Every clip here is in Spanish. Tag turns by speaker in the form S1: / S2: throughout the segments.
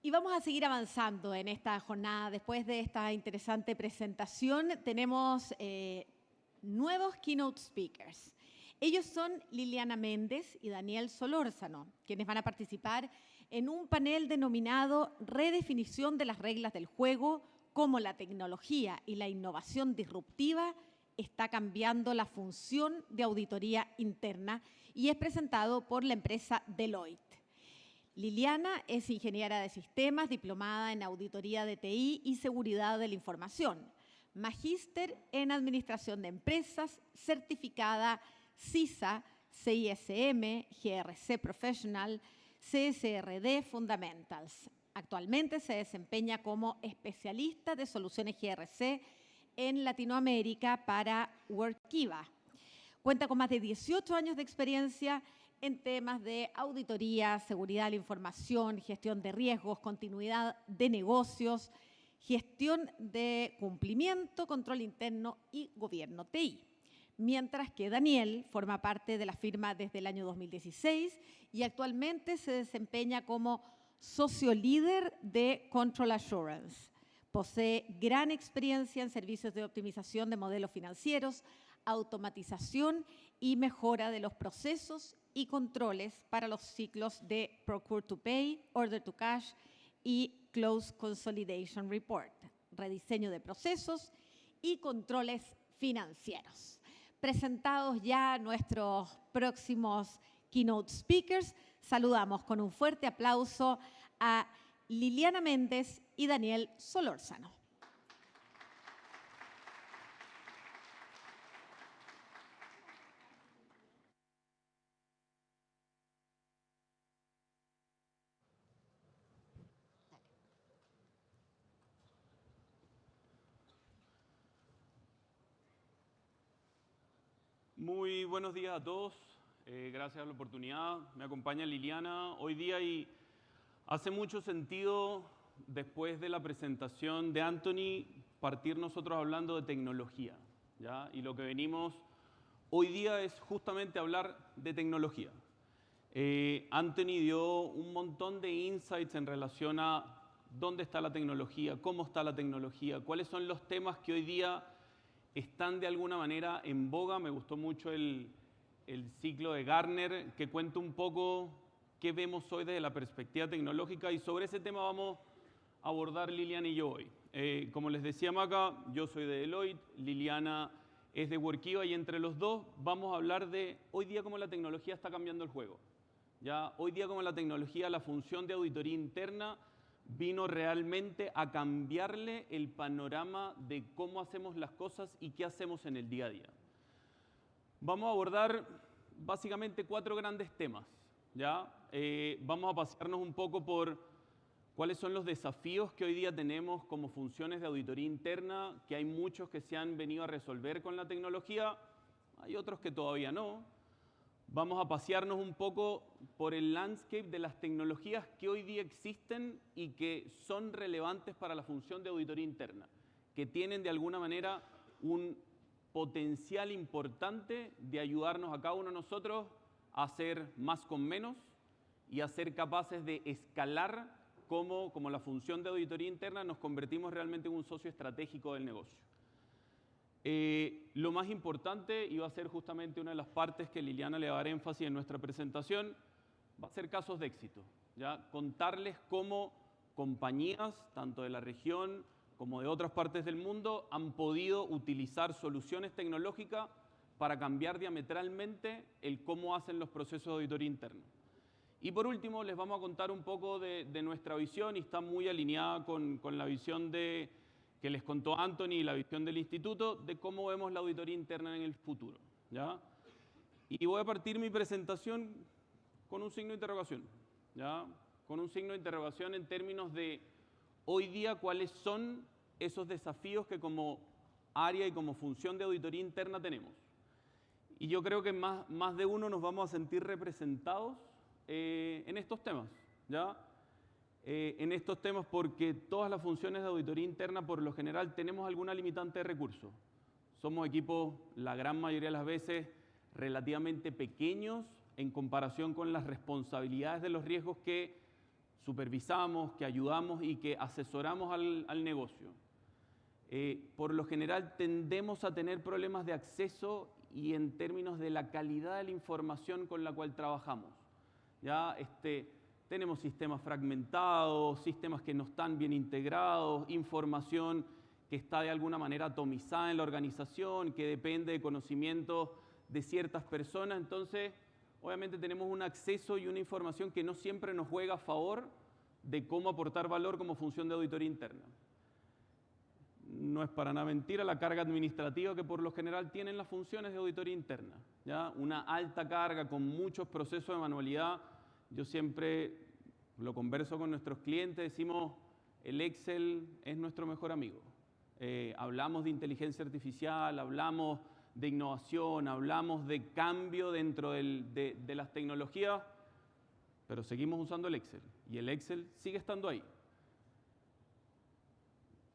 S1: Y vamos a seguir avanzando en esta jornada. Después de esta interesante presentación, tenemos nuevos keynote speakers. Ellos son Liliana Méndez y Daniel Solórzano, quienes van a participar en un panel denominado Redefinición de las reglas del juego, cómo la tecnología y la innovación disruptiva está cambiando la función de auditoría interna, y es presentado por la empresa Deloitte. Liliana es ingeniera de sistemas, diplomada en auditoría de TI y seguridad de la información, magíster en administración de empresas, certificada CISA, CISM, GRC Professional, CSRD Fundamentals. Actualmente se desempeña como especialista de soluciones GRC en Latinoamérica para Workiva. Cuenta con más de 18 años de experiencia en temas de auditoría, seguridad de la información, gestión de riesgos, continuidad de negocios, gestión de cumplimiento, control interno y gobierno TI. Mientras que Daniel forma parte de la firma desde el año 2016 y actualmente se desempeña como socio líder de Control Assurance. Posee gran experiencia en servicios de optimización de modelos financieros, automatización y mejora de los procesos y controles para los ciclos de Procure to Pay, Order to Cash y Close Consolidation Report, rediseño de procesos y controles financieros. Presentados ya nuestros próximos keynote speakers, saludamos con un fuerte aplauso a Liliana Méndez y Daniel Solórzano.
S2: Muy buenos días a todos. Gracias por la oportunidad. Me acompaña Liliana hoy día y hace mucho sentido, después de la presentación de Anthony, partir nosotros hablando de tecnología, ¿ya? Y lo que venimos hoy día es justamente hablar de tecnología. Anthony dio un montón de insights en relación a dónde está la tecnología, cómo está la tecnología, cuáles son los temas que hoy día están de alguna manera en boga. Me gustó mucho el ciclo de Gartner, que cuenta un poco qué vemos hoy desde la perspectiva tecnológica, y sobre ese tema vamos a abordar Liliana y yo hoy. Como les decía Maca, yo soy de Deloitte, Liliana es de Workiva, y entre los dos vamos a hablar de hoy día cómo la tecnología está cambiando el juego. Ya, hoy día cómo la tecnología, la función de auditoría interna vino realmente a cambiarle el panorama de cómo hacemos las cosas y qué hacemos en el día a día. Vamos a abordar básicamente 4 grandes temas, ¿ya? Vamos a pasearnos un poco por cuáles son los desafíos que hoy día tenemos como funciones de auditoría interna, que hay muchos que se han venido a resolver con la tecnología, hay otros que todavía no. Vamos a pasearnos un poco por el landscape de las tecnologías que hoy día existen y que son relevantes para la función de auditoría interna, que tienen de alguna manera un potencial importante de ayudarnos a cada uno de nosotros a hacer más con menos y a ser capaces de escalar como la función de auditoría interna nos convertimos realmente en un socio estratégico del negocio. Lo más importante, y va a ser justamente una de las partes que Liliana le va a dar énfasis en nuestra presentación, va a ser casos de éxito, ¿ya? Contarles cómo compañías, tanto de la región como de otras partes del mundo, han podido utilizar soluciones tecnológicas para cambiar diametralmente el cómo hacen los procesos de auditoría interna. Y por último, les vamos a contar un poco de nuestra visión, y está muy alineada con la visión que les contó Anthony y la visión del instituto de cómo vemos la auditoría interna en el futuro, ¿ya? Y voy a partir mi presentación con un signo de interrogación, ¿ya? Con un signo de interrogación en términos de hoy día cuáles son esos desafíos que como área y como función de auditoría interna tenemos. Y yo creo que más de uno nos vamos a sentir representados en estos temas, ¿ya? En estos temas porque todas las funciones de auditoría interna por lo general tenemos alguna limitante de recursos. Somos equipos, la gran mayoría de las veces, relativamente pequeños en comparación con las responsabilidades de los riesgos que supervisamos, que ayudamos y que asesoramos al negocio. Por lo general tendemos a tener problemas de acceso y en términos de la calidad de la información con la cual trabajamos. ¿Ya? Tenemos sistemas fragmentados, sistemas que no están bien integrados, información que está de alguna manera atomizada en la organización, que depende de conocimientos de ciertas personas. Entonces, obviamente tenemos un acceso y una información que no siempre nos juega a favor de cómo aportar valor como función de auditoría interna. No es para nada mentira la carga administrativa que por lo general tienen las funciones de auditoría interna, ¿ya? Una alta carga con muchos procesos de manualidad. Yo siempre lo converso con nuestros clientes, decimos, el Excel es nuestro mejor amigo. Hablamos de inteligencia artificial, hablamos de innovación, hablamos de cambio dentro de las tecnologías, pero seguimos usando el Excel y el Excel sigue estando ahí.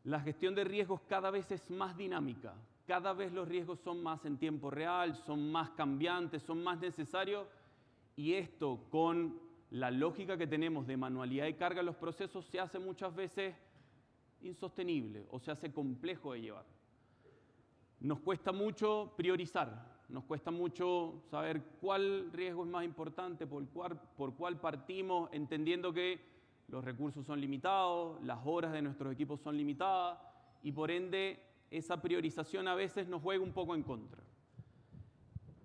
S2: La gestión de riesgos cada vez es más dinámica, cada vez los riesgos son más en tiempo real, son más cambiantes, son más necesarios y esto con la lógica que tenemos de manualidad y carga en los procesos se hace muchas veces insostenible o se hace complejo de llevar. Nos cuesta mucho priorizar, nos cuesta mucho saber cuál riesgo es más importante, por cuál partimos, entendiendo que los recursos son limitados, las horas de nuestros equipos son limitadas y por ende esa priorización a veces nos juega un poco en contra.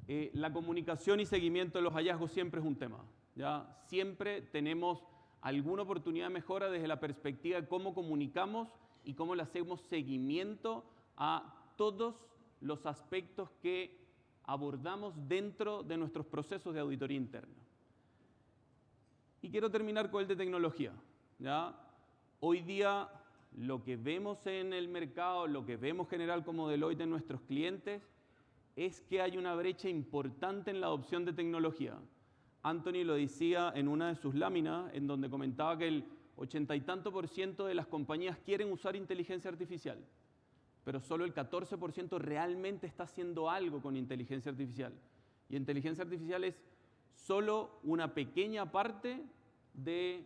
S2: La comunicación y seguimiento de los hallazgos siempre es un tema, ¿ya? Siempre tenemos alguna oportunidad de mejora desde la perspectiva de cómo comunicamos y cómo le hacemos seguimiento a todos los aspectos que abordamos dentro de nuestros procesos de auditoría interna. Y quiero terminar con el de tecnología, ¿ya? Hoy día lo que vemos en el mercado, lo que vemos general como Deloitte en nuestros clientes, es que hay una brecha importante en la adopción de tecnología. Anthony lo decía en una de sus láminas, en donde comentaba que el 80 y tanto % de las compañías quieren usar inteligencia artificial, pero solo el 14% realmente está haciendo algo con inteligencia artificial. Y inteligencia artificial es solo una pequeña parte del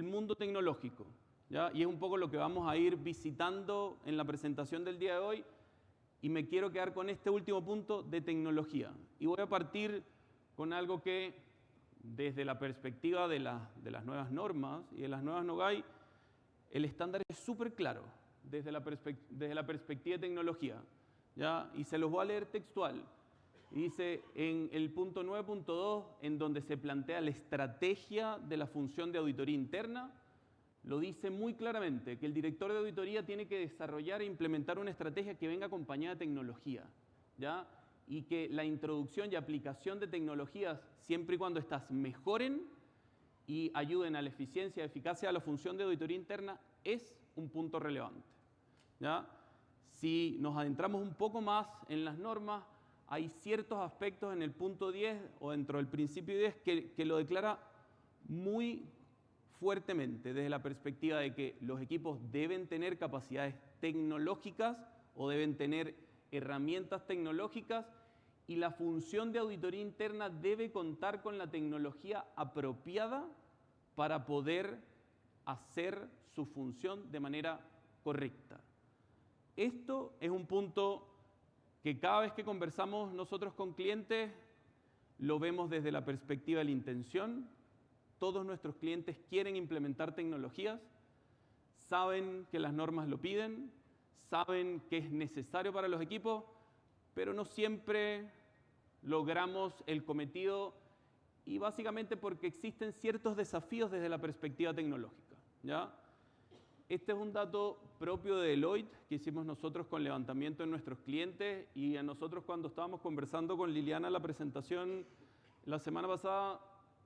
S2: mundo tecnológico, ¿ya? Y es un poco lo que vamos a ir visitando en la presentación del día de hoy y me quiero quedar con este último punto de tecnología. Y voy a partir con algo que desde la perspectiva de las nuevas normas y de las nuevas NOGAI, el estándar es súper claro desde la perspectiva de tecnología, ¿ya? Y se los voy a leer textual. Dice en el punto 9.2, en donde se plantea la estrategia de la función de auditoría interna, lo dice muy claramente, que el director de auditoría tiene que desarrollar e implementar una estrategia que venga acompañada de tecnología, ¿ya? Y que la introducción y aplicación de tecnologías, siempre y cuando estas mejoren y ayuden a la eficiencia y eficacia de la función de auditoría interna, es un punto relevante, ¿ya? Si nos adentramos un poco más en las normas, hay ciertos aspectos en el punto 10 o dentro del principio 10 que lo declara muy fuertemente desde la perspectiva de que los equipos deben tener capacidades tecnológicas o deben tener herramientas tecnológicas y la función de auditoría interna debe contar con la tecnología apropiada para poder hacer su función de manera correcta. Esto es un punto que cada vez que conversamos nosotros con clientes lo vemos desde la perspectiva de la intención. Todos nuestros clientes quieren implementar tecnologías, saben que las normas lo piden, saben que es necesario para los equipos, pero no siempre logramos el cometido y básicamente porque existen ciertos desafíos desde la perspectiva tecnológica, ¿ya? Este es un dato propio de Deloitte que hicimos nosotros con levantamiento de nuestros clientes y a nosotros cuando estábamos conversando con Liliana la presentación la semana pasada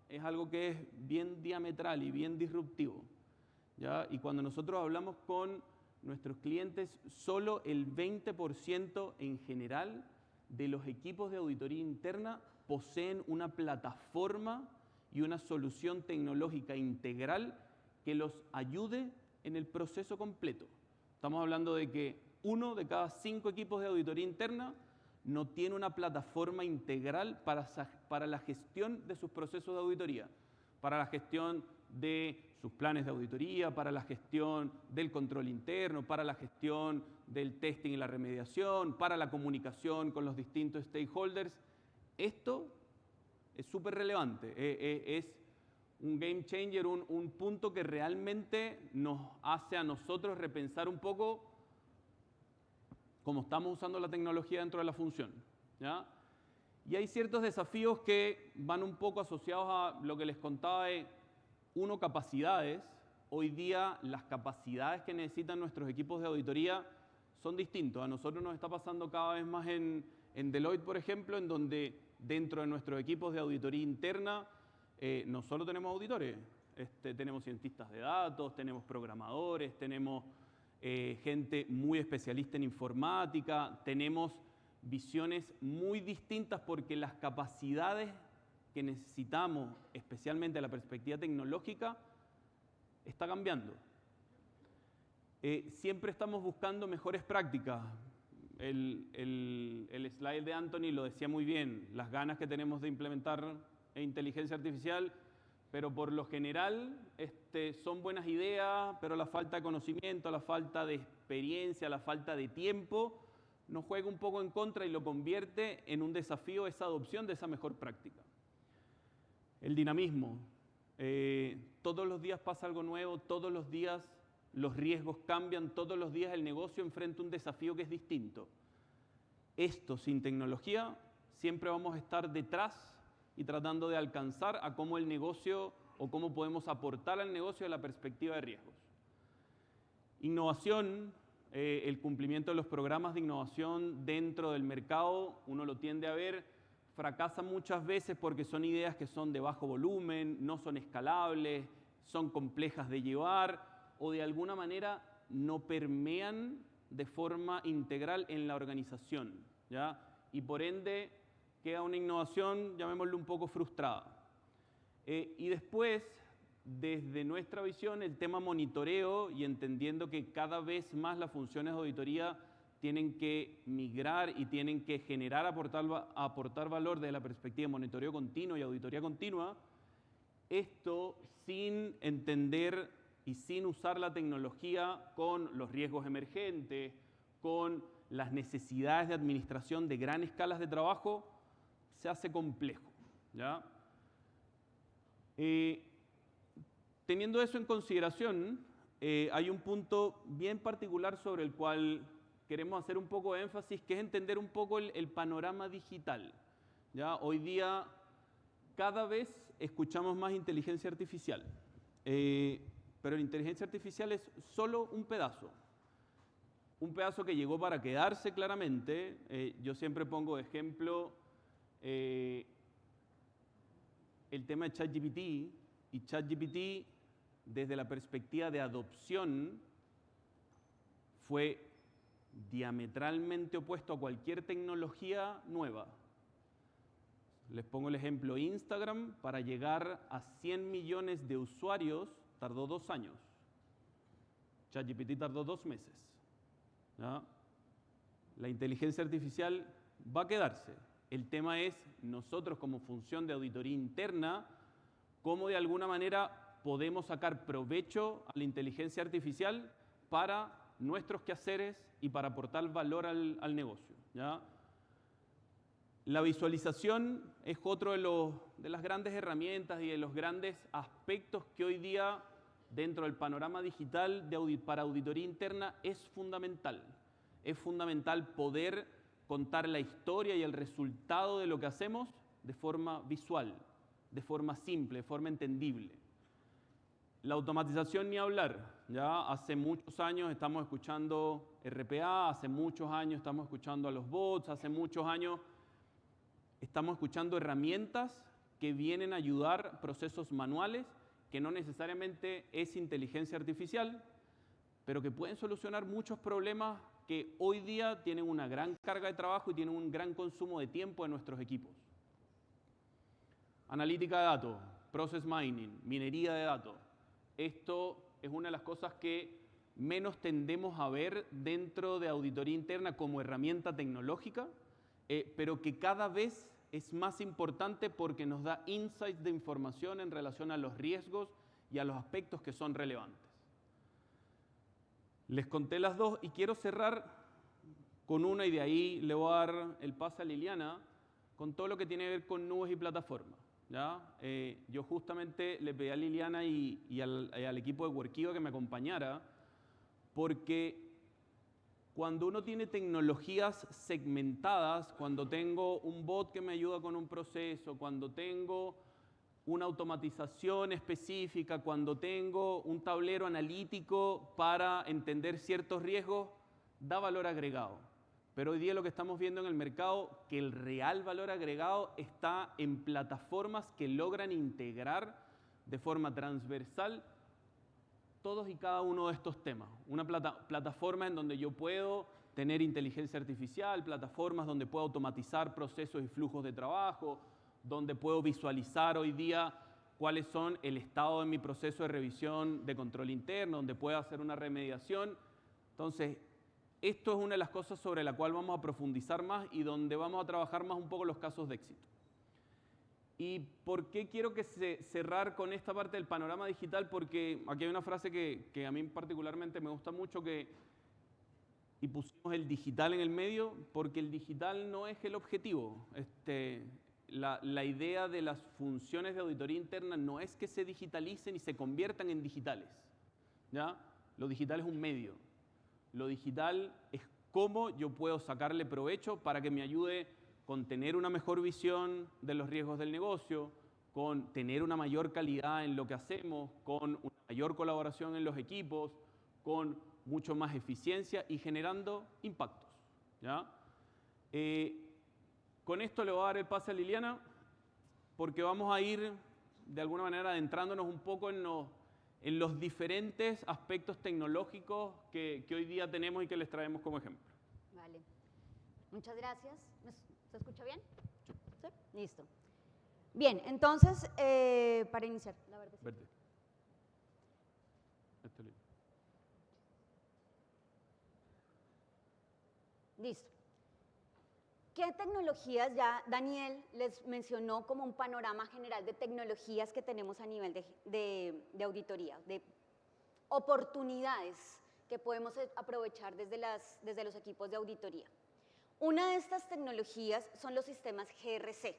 S2: es algo que es bien diametral y bien disruptivo, ¿ya? Y cuando nosotros hablamos con nuestros clientes, solo el 20% en general de los equipos de auditoría interna poseen una plataforma y una solución tecnológica integral que los ayude en el proceso completo. Estamos hablando de que 1 de cada 5 equipos de auditoría interna no tiene una plataforma integral para la gestión de sus procesos de auditoría, para la gestión de sus planes de auditoría, para la gestión del control interno, para la gestión del testing y la remediación, para la comunicación con los distintos stakeholders. Esto es súper relevante, es un game changer, un punto que realmente nos hace a nosotros repensar un poco cómo estamos usando la tecnología dentro de la función, ¿ya? Y hay ciertos desafíos que van un poco asociados a lo que les contaba de, uno, capacidades. Hoy día las capacidades que necesitan nuestros equipos de auditoría son distintos. A nosotros nos está pasando cada vez más en Deloitte, por ejemplo, en donde dentro de nuestros equipos de auditoría interna no solo tenemos auditores, tenemos cientistas de datos, tenemos programadores, tenemos gente muy especialista en informática, tenemos visiones muy distintas porque las capacidades que necesitamos, especialmente de la perspectiva tecnológica, está cambiando. Siempre estamos buscando mejores prácticas. El slide de Anthony lo decía muy bien, las ganas que tenemos de implementar inteligencia artificial, pero por lo general son buenas ideas, pero la falta de conocimiento, la falta de experiencia, la falta de tiempo, nos juega un poco en contra y lo convierte en un desafío esa adopción de esa mejor práctica. El dinamismo. Todos los días pasa algo nuevo, todos los días los riesgos cambian, todos los días el negocio enfrenta un desafío que es distinto. Esto sin tecnología siempre vamos a estar detrás y tratando de alcanzar a cómo el negocio o cómo podemos aportar al negocio de la perspectiva de riesgos. Innovación, el cumplimiento de los programas de innovación dentro del mercado, uno lo tiende a ver, fracasa muchas veces porque son ideas que son de bajo volumen, no son escalables, son complejas de llevar o de alguna manera no permean de forma integral en la organización, ¿ya? Y por ende queda una innovación, llamémoslo un poco frustrada. Y después, desde nuestra visión, el tema monitoreo y entendiendo que cada vez más las funciones de auditoría tienen que migrar y tienen que generar, aportar valor desde la perspectiva de monitoreo continuo y auditoría continua, esto sin entender y sin usar la tecnología con los riesgos emergentes, con las necesidades de administración de gran escalas de trabajo, se hace complejo, ¿ya? Teniendo eso en consideración, hay un punto bien particular sobre el cual queremos hacer un poco de énfasis, que es entender un poco el panorama digital, ¿ya? Hoy día cada vez escuchamos más inteligencia artificial, pero la inteligencia artificial es solo un pedazo que llegó para quedarse claramente. Yo siempre pongo de ejemplo el tema de ChatGPT, y ChatGPT desde la perspectiva de adopción fue diametralmente opuesto a cualquier tecnología nueva. Les pongo el ejemplo, Instagram, para llegar a 100 millones de usuarios tardó 2 años. ChatGPT tardó 2 meses. ¿Ya? La inteligencia artificial va a quedarse. El tema es nosotros como función de auditoría interna, cómo de alguna manera podemos sacar provecho a la inteligencia artificial para nuestros quehaceres y para aportar valor al negocio, ¿ya? La visualización es otro de las grandes herramientas y de los grandes aspectos que hoy día dentro del panorama digital para auditoría interna es fundamental. Es fundamental poder contar la historia y el resultado de lo que hacemos de forma visual, de forma simple, de forma entendible. La automatización ni hablar, ya hace muchos años estamos escuchando RPA, hace muchos años estamos escuchando a los bots, hace muchos años estamos escuchando herramientas que vienen a ayudar procesos manuales, que no necesariamente es inteligencia artificial, pero que pueden solucionar muchos problemas que hoy día tienen una gran carga de trabajo y tienen un gran consumo de tiempo de nuestros equipos. Analítica de datos, process mining, minería de datos. Esto es una de las cosas que menos tendemos a ver dentro de auditoría interna como herramienta tecnológica, pero que cada vez es más importante porque nos da insights de información en relación a los riesgos y a los aspectos que son relevantes. Les conté las dos y quiero cerrar con una y de ahí le voy a dar el pase a Liliana con todo lo que tiene que ver con nubes y plataformas. ¿Ya? Yo justamente le pedí a Liliana y al equipo de Workiva que me acompañara porque cuando uno tiene tecnologías segmentadas, cuando tengo un bot que me ayuda con un proceso, cuando tengo una automatización específica, cuando tengo un tablero analítico para entender ciertos riesgos, da valor agregado. Pero hoy día lo que estamos viendo en el mercado, que el real valor agregado está en plataformas que logran integrar de forma transversal todos y cada uno de estos temas. Una plataforma en donde yo puedo tener inteligencia artificial, plataformas donde puedo automatizar procesos y flujos de trabajo, donde puedo visualizar hoy día cuáles son el estado de mi proceso de revisión de control interno, donde puedo hacer una remediación. Entonces, esto es una de las cosas sobre la cual vamos a profundizar más y donde vamos a trabajar más un poco los casos de éxito. ¿Y por qué quiero cerrar con esta parte del panorama digital? Porque aquí hay una frase que a mí particularmente me gusta mucho y pusimos el digital en el medio porque el digital no es el objetivo. La idea de las funciones de auditoría interna no es que se digitalicen y se conviertan en digitales. ¿Ya? Lo digital es un medio. Lo digital es cómo yo puedo sacarle provecho para que me ayude con tener una mejor visión de los riesgos del negocio, con tener una mayor calidad en lo que hacemos, con una mayor colaboración en los equipos, con mucho más eficiencia y generando impactos. ¿Ya? Con esto le voy a dar el pase a Liliana porque vamos a ir de alguna manera adentrándonos un poco en los diferentes aspectos tecnológicos que hoy día tenemos y que les traemos como ejemplo.
S3: Vale. Muchas gracias. ¿Se escucha bien? ¿Sí? Listo. Bien, entonces, para iniciar. La verde.
S2: Verde.
S3: Listo. ¿Qué tecnologías ya Daniel les mencionó como un panorama general de tecnologías que tenemos a nivel de auditoría, de oportunidades que podemos aprovechar desde los equipos de auditoría? Una de estas tecnologías son los sistemas GRC,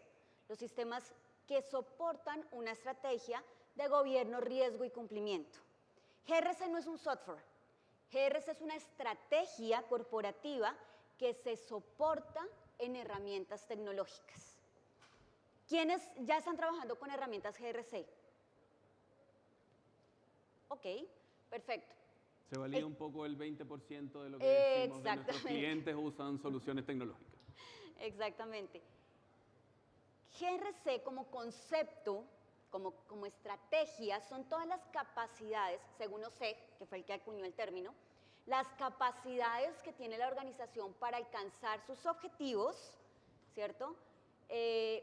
S3: los sistemas que soportan una estrategia de gobierno, riesgo y cumplimiento. GRC no es un software, GRC es una estrategia corporativa que se soporta en herramientas tecnológicas. ¿Quiénes ya están trabajando con herramientas GRC? Ok, perfecto.
S2: Se valida un poco el 20% de lo que decimos de nuestros clientes usan soluciones tecnológicas.
S3: Exactamente. GRC como concepto, como estrategia, son todas las capacidades, según OSEC, que fue el que acuñó el término, las capacidades que tiene la organización para alcanzar sus objetivos, ¿cierto?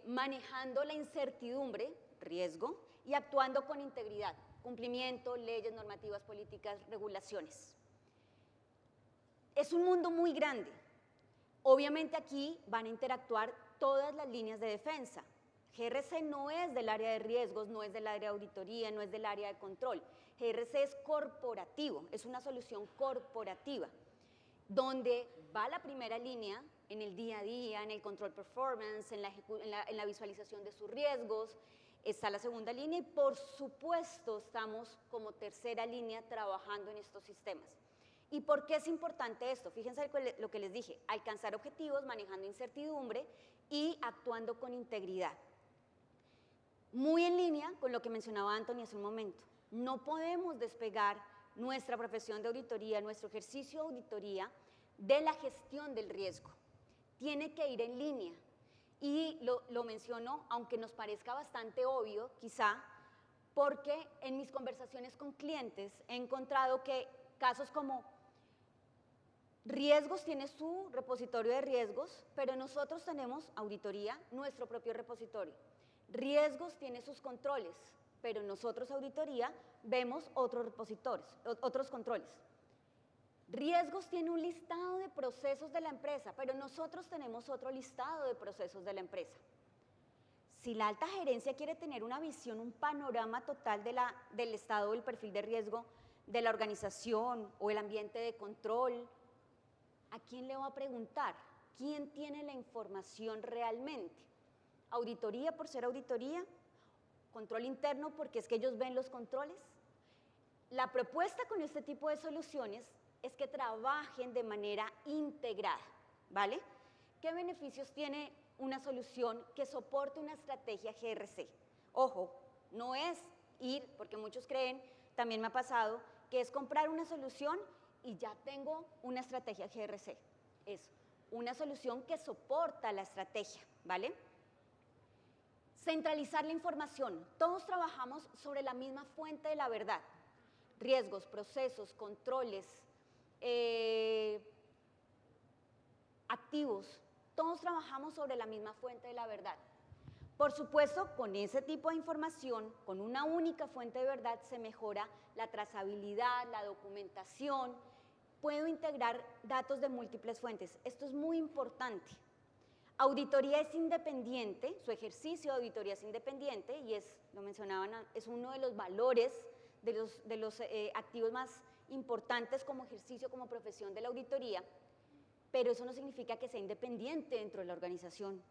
S3: Manejando la incertidumbre, riesgo, y actuando con integridad, cumplimiento, leyes, normativas, políticas, regulaciones. Es un mundo muy grande. Obviamente aquí van a interactuar todas las líneas de defensa. GRC no es del área de riesgos, no es del área de auditoría, no es del área de control. GRC es corporativo, es una solución corporativa, donde va la primera línea en el día a día, en el control performance, en la visualización de sus riesgos, está la segunda línea y por supuesto estamos como tercera línea trabajando en estos sistemas. ¿Y por qué es importante esto? Fíjense lo que les dije, alcanzar objetivos, manejando incertidumbre y actuando con integridad. Muy en línea con lo que mencionaba Anthony hace un momento. No podemos despegar nuestra profesión de auditoría, nuestro ejercicio de auditoría, de la gestión del riesgo. Tiene que ir en línea. Y lo menciono, aunque nos parezca bastante obvio, quizá, porque en mis conversaciones con clientes he encontrado que casos como riesgos tiene su repositorio de riesgos, pero nosotros tenemos auditoría, nuestro propio repositorio. Riesgos tiene sus controles, pero nosotros auditoría vemos otros repositorios, otros controles. Riesgos tiene un listado de procesos de la empresa, pero nosotros tenemos otro listado de procesos de la empresa. Si la alta gerencia quiere tener una visión, un panorama total del estado del perfil de riesgo de la organización o el ambiente de control, ¿a quién le va a preguntar? ¿Quién tiene la información realmente? ¿Auditoría por ser auditoría? ¿Control interno porque es que ellos ven los controles? La propuesta con este tipo de soluciones es que trabajen de manera integrada, ¿vale? ¿Qué beneficios tiene una solución que soporte una estrategia GRC? Ojo, no es ir, porque muchos creen, también me ha pasado, que es comprar una solución y ya tengo una estrategia GRC. Es una solución que soporta la estrategia, ¿vale? Centralizar la información. Todos trabajamos sobre la misma fuente de la verdad. Riesgos, procesos, controles, activos. Todos trabajamos sobre la misma fuente de la verdad. Por supuesto, con ese tipo de información, con una única fuente de verdad, se mejora la trazabilidad, la documentación. Puedo integrar datos de múltiples fuentes. Esto es muy importante. Auditoría es independiente, su ejercicio de auditoría es independiente y es, lo mencionaban, es uno de los valores, de los activos más importantes como ejercicio, como profesión de la auditoría, pero eso no significa que sea independiente dentro de la organización.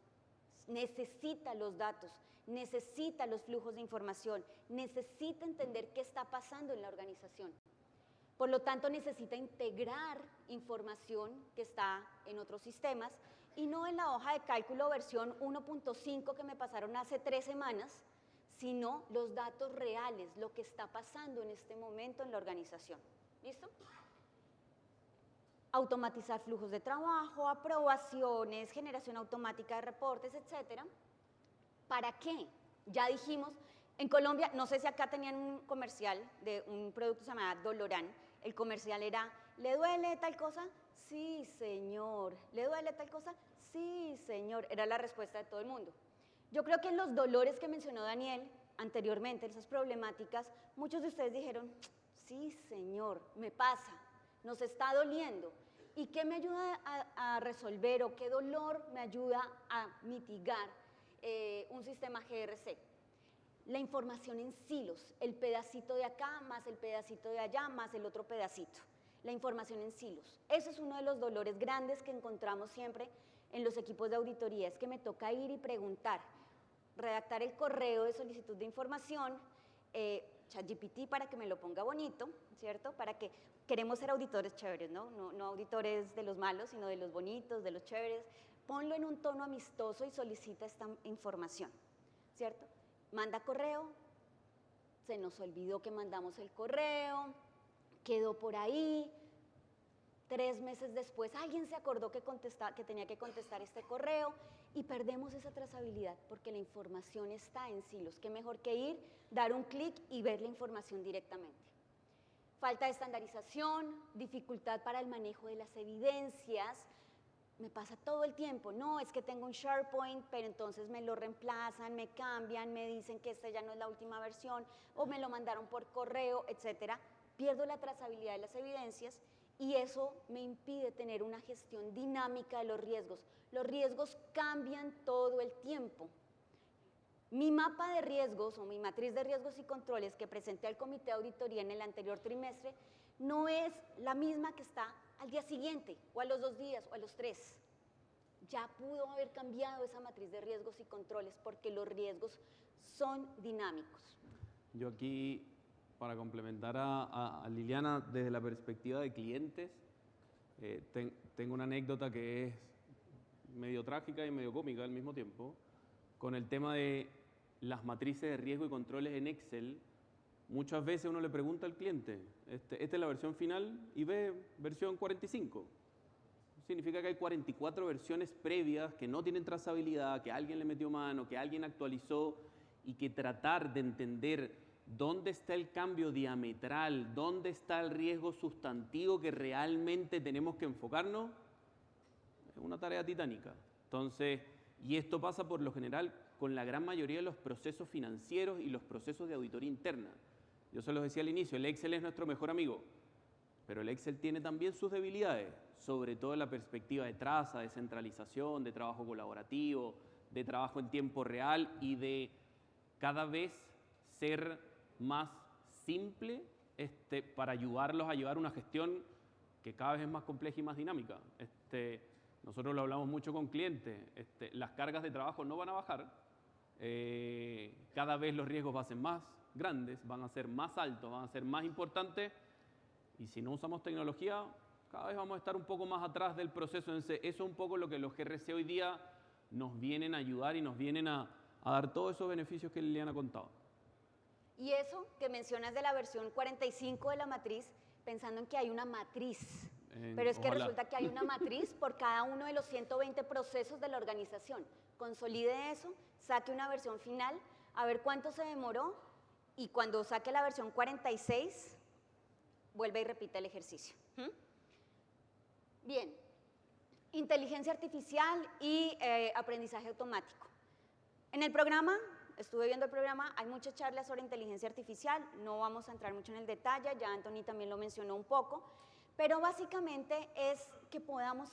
S3: Necesita los datos, necesita los flujos de información, necesita entender qué está pasando en la organización. Por lo tanto, necesita integrar información que está en otros sistemas y no en la hoja de cálculo versión 1.5 que me pasaron hace 3 semanas, sino los datos reales, lo que está pasando en este momento en la organización. ¿Listo? Automatizar flujos de trabajo, aprobaciones, generación automática de reportes, etcétera. ¿Para qué? Ya dijimos, en Colombia, no sé si acá tenían un comercial de un producto que se llamaba Dolorán. El comercial era, ¿le duele tal cosa? Sí, señor. ¿Le duele tal cosa? Sí, señor. Era la respuesta de todo el mundo. Yo creo que en los dolores que mencionó Daniel anteriormente, esas problemáticas, muchos de ustedes dijeron, sí, señor, me pasa, nos está doliendo. ¿Y qué me ayuda a resolver o qué dolor me ayuda a mitigar un sistema GRC? La información en silos, el pedacito de acá más el pedacito de allá más el otro pedacito. La información en silos. Ese es uno de los dolores grandes que encontramos siempre en los equipos de auditoría, es que me toca ir y preguntar, redactar el correo de solicitud de información, ChatGPT para que me lo ponga bonito, ¿cierto? Para que queremos ser auditores chéveres, ¿no? No auditores de los malos, sino de los bonitos, de los chéveres. Ponlo en un tono amistoso y solicita esta información, ¿cierto? Manda correo, se nos olvidó que mandamos el correo, quedó por ahí. 3 meses después, alguien se acordó que tenía que contestar este correo y perdemos esa trazabilidad porque la información está en silos. Qué mejor que ir, dar un clic y ver la información directamente. Falta de estandarización, dificultad para el manejo de las evidencias. Me pasa todo el tiempo, no, es que tengo un SharePoint, pero entonces me lo reemplazan, me cambian, me dicen que esta ya no es la última versión, o me lo mandaron por correo, etcétera. Pierdo la trazabilidad de las evidencias y eso me impide tener una gestión dinámica de los riesgos. Los riesgos cambian todo el tiempo. Mi mapa de riesgos o mi matriz de riesgos y controles que presenté al comité de auditoría en el anterior trimestre no es la misma que está al día siguiente, o a los 2 días, o a los 3. Ya pudo haber cambiado esa matriz de riesgos y controles porque los riesgos son dinámicos.
S2: Yo aquí, para complementar a Liliana, desde la perspectiva de clientes, tengo una anécdota que es medio trágica y medio cómica al mismo tiempo, con el tema de las matrices de riesgo y controles en Excel. Muchas veces uno le pregunta al cliente, esta es la versión final y ve versión 45. Significa que hay 44 versiones previas que no tienen trazabilidad, que alguien le metió mano, que alguien actualizó, y que tratar de entender dónde está el cambio diametral, dónde está el riesgo sustantivo que realmente tenemos que enfocarnos, es una tarea titánica. Entonces, y esto pasa por lo general con la gran mayoría de los procesos financieros y los procesos de auditoría interna. Yo se los decía al inicio, el Excel es nuestro mejor amigo, pero el Excel tiene también sus debilidades, sobre todo en la perspectiva de traza, de centralización, de trabajo colaborativo, de trabajo en tiempo real y de cada vez ser más simple para ayudarlos a llevar una gestión que cada vez es más compleja y más dinámica. Nosotros lo hablamos mucho con clientes, las cargas de trabajo no van a bajar, cada vez los riesgos van a ser más grandes, van a ser más altos, van a ser más importantes, y si no usamos tecnología, cada vez vamos a estar un poco más atrás del proceso. Entonces, eso es un poco lo que los GRC hoy día nos vienen a ayudar y nos vienen a dar todos esos beneficios que Liliana ha contado.
S3: Y eso que mencionas de la versión 45 de la matriz, pensando en que hay una matriz, pero es que
S2: Ojalá.
S3: resulta que hay una matriz por cada uno de los 120 procesos de la organización. Consolide eso, saque una versión final, a ver cuánto se demoró, y cuando saque la versión 46, vuelve y repite el ejercicio. Bien, inteligencia artificial y aprendizaje automático. En el programa, estuve viendo el programa, hay muchas charlas sobre inteligencia artificial, no vamos a entrar mucho en el detalle, ya Anthony también lo mencionó un poco, pero básicamente es que podamos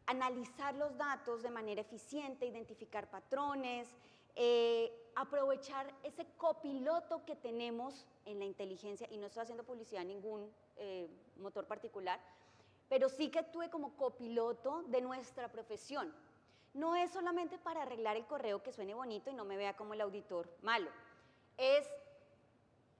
S3: analizar los datos de manera eficiente, identificar patrones, aprovechar ese copiloto que tenemos en la inteligencia, y no estoy haciendo publicidad a ningún motor particular, pero sí que actúe como copiloto de nuestra profesión. No es solamente para arreglar el correo que suene bonito y no me vea como el auditor malo, es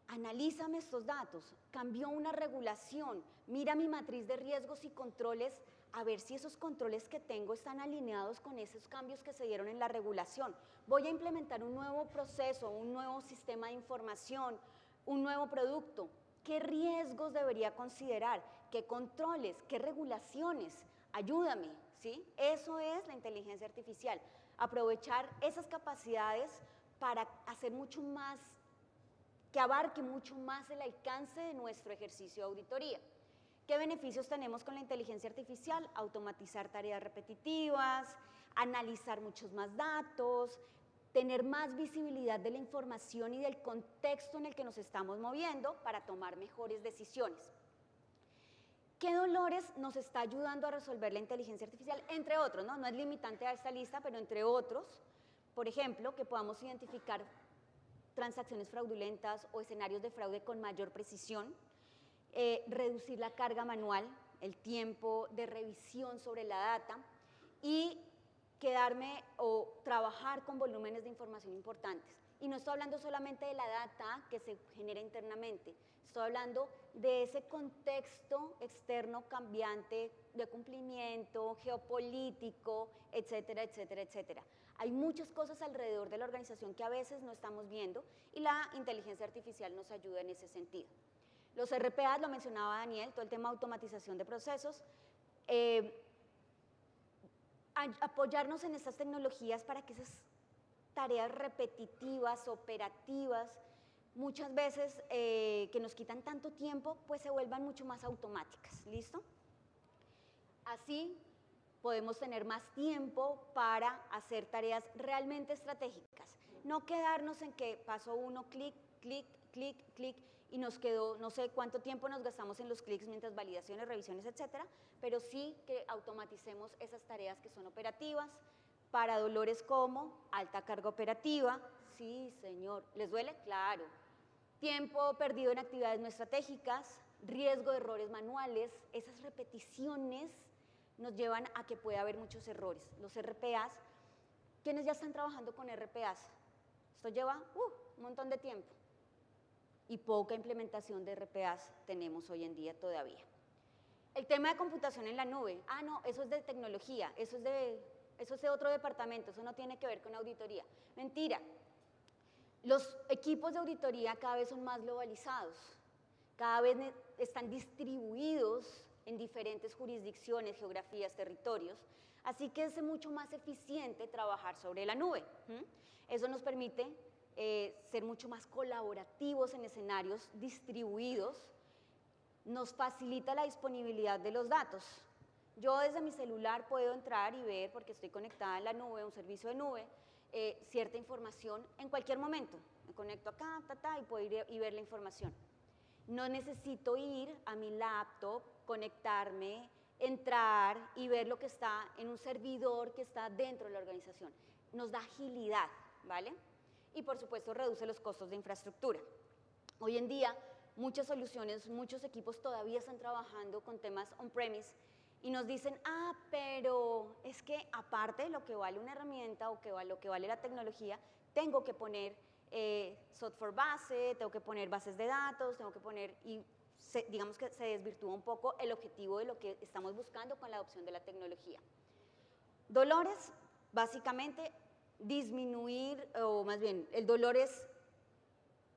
S3: analízame estos datos, cambió una regulación, mira mi matriz de riesgos y controles, a ver si esos controles que tengo están alineados con esos cambios que se dieron en la regulación. Voy a implementar un nuevo proceso, un nuevo sistema de información, un nuevo producto. ¿Qué riesgos debería considerar? ¿Qué controles? ¿Qué regulaciones? Ayúdame, ¿sí? Eso es la inteligencia artificial. Aprovechar esas capacidades para hacer mucho más, que abarque mucho más el alcance de nuestro ejercicio de auditoría. ¿Qué beneficios tenemos con la inteligencia artificial? Automatizar tareas repetitivas, analizar muchos más datos, tener más visibilidad de la información y del contexto en el que nos estamos moviendo para tomar mejores decisiones. ¿Qué dolores nos está ayudando a resolver la inteligencia artificial? Entre otros, ¿no? No es limitante a esta lista, pero entre otros, por ejemplo, que podamos identificar transacciones fraudulentas o escenarios de fraude con mayor precisión, reducir la carga manual, el tiempo de revisión sobre la data y quedarme o trabajar con volúmenes de información importantes. Y no estoy hablando solamente de la data que se genera internamente, estoy hablando de ese contexto externo cambiante de cumplimiento, geopolítico, etcétera, etcétera, etcétera. Hay muchas cosas alrededor de la organización que a veces no estamos viendo y la inteligencia artificial nos ayuda en ese sentido. Los RPAs, lo mencionaba Daniel, todo el tema de automatización de procesos, apoyarnos en estas tecnologías para que esas tareas repetitivas, operativas, muchas veces que nos quitan tanto tiempo, pues se vuelvan mucho más automáticas, ¿listo? Así podemos tener más tiempo para hacer tareas realmente estratégicas, no quedarnos en que paso uno, clic, clic, clic, clic, y nos quedó, no sé cuánto tiempo nos gastamos en los clics mientras validaciones, revisiones, etcétera, pero sí que automaticemos esas tareas que son operativas, para dolores como alta carga operativa, sí señor, ¿les duele? Claro. Tiempo perdido en actividades no estratégicas, riesgo de errores manuales, esas repeticiones nos llevan a que pueda haber muchos errores. Los RPAs, ¿quiénes ya están trabajando con RPAs? Esto lleva un montón de tiempo y poca implementación de RPAs tenemos hoy en día todavía. El tema de computación en la nube, no, eso es de tecnología, eso es de otro departamento, eso no tiene que ver con auditoría. Mentira, los equipos de auditoría cada vez son más globalizados, cada vez están distribuidos en diferentes jurisdicciones, geografías, territorios, así que es mucho más eficiente trabajar sobre la nube. Eso nos permite ser mucho más colaborativos en escenarios distribuidos, nos facilita la disponibilidad de los datos. Yo desde mi celular puedo entrar y ver, porque estoy conectada en la nube, un servicio de nube, cierta información en cualquier momento. Me conecto acá, y puedo ir y ver la información. No necesito ir a mi laptop, conectarme, entrar y ver lo que está en un servidor que está dentro de la organización. nos da agilidad, ¿vale? Y por supuesto reduce los costos de infraestructura. Hoy en día, muchas soluciones, muchos equipos todavía están trabajando con temas on-premise y nos dicen, pero es que aparte de lo que vale una herramienta o lo que vale la tecnología, tengo que poner software base, tengo que poner bases de datos, tengo que poner, y digamos que se desvirtúa un poco el objetivo de lo que estamos buscando con la adopción de la tecnología. Dolores, básicamente, disminuir, o más bien, el dolor es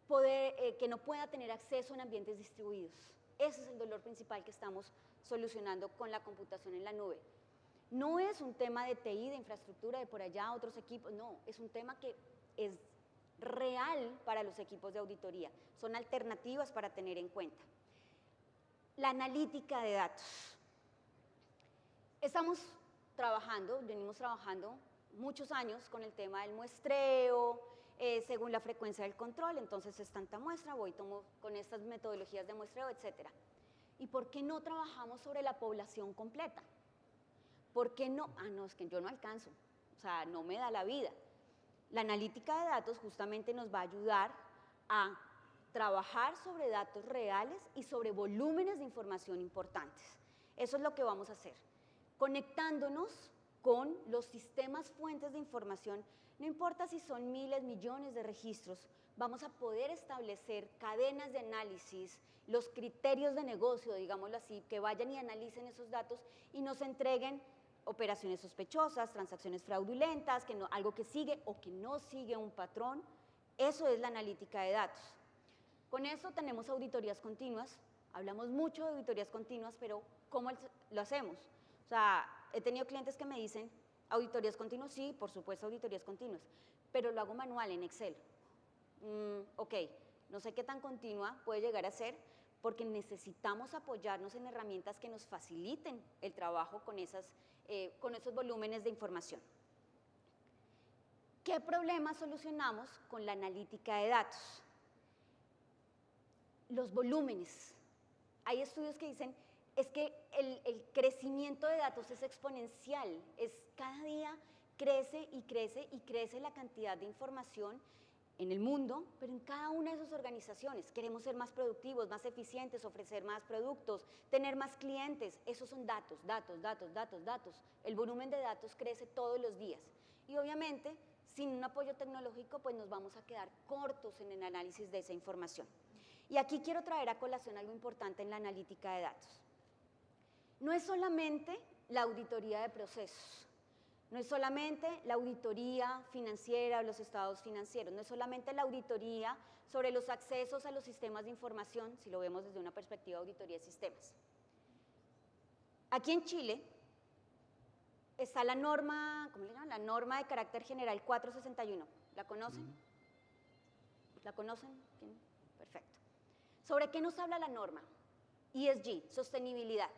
S3: poder, que no pueda tener acceso en ambientes distribuidos. Ese es el dolor principal que estamos solucionando con la computación en la nube. No es un tema de TI, de infraestructura, de por allá otros equipos, no, es un tema que es real para los equipos de auditoría. Son alternativas para tener en cuenta. La analítica de datos. Venimos trabajando muchos años con el tema del muestreo, según la frecuencia del control, entonces es tanta muestra, tomo con estas metodologías de muestreo, etc. ¿Y por qué no trabajamos sobre la población completa? ¿Por qué no? No, es que yo no alcanzo, o sea, no me da la vida. La analítica de datos justamente nos va a ayudar a trabajar sobre datos reales y sobre volúmenes de información importantes. Eso es lo que vamos a hacer, conectándonos con los sistemas fuentes de información, no importa si son miles, millones de registros, vamos a poder establecer cadenas de análisis, los criterios de negocio, digámoslo así, que vayan y analicen esos datos y nos entreguen operaciones sospechosas, transacciones fraudulentas, algo que sigue o que no sigue un patrón. Eso es la analítica de datos. Con eso tenemos auditorías continuas, hablamos mucho de auditorías continuas, pero ¿cómo lo hacemos? O sea, he tenido clientes que me dicen, auditorías continuas, sí, por supuesto auditorías continuas, pero lo hago manual en Excel. Ok, no sé qué tan continua puede llegar a ser, porque necesitamos apoyarnos en herramientas que nos faciliten el trabajo con esos volúmenes de información. ¿Qué problemas solucionamos con la analítica de datos? Los volúmenes. Hay estudios que dicen, es que el crecimiento de datos es exponencial, cada día crece y crece y crece la cantidad de información en el mundo, pero en cada una de sus organizaciones. Queremos ser más productivos, más eficientes, ofrecer más productos, tener más clientes. Esos son datos, datos, datos, datos, datos. El volumen de datos crece todos los días. Y obviamente, sin un apoyo tecnológico, pues nos vamos a quedar cortos en el análisis de esa información. Y aquí quiero traer a colación algo importante en la analítica de datos. No es solamente la auditoría de procesos, no es solamente la auditoría financiera o los estados financieros, no es solamente la auditoría sobre los accesos a los sistemas de información, si lo vemos desde una perspectiva de auditoría de sistemas. Aquí en Chile está la norma, ¿cómo le llaman? La norma de carácter general 461. ¿La conocen? ¿La conocen? ¿Quién? Perfecto. ¿Sobre qué nos habla la norma? ESG, sostenibilidad.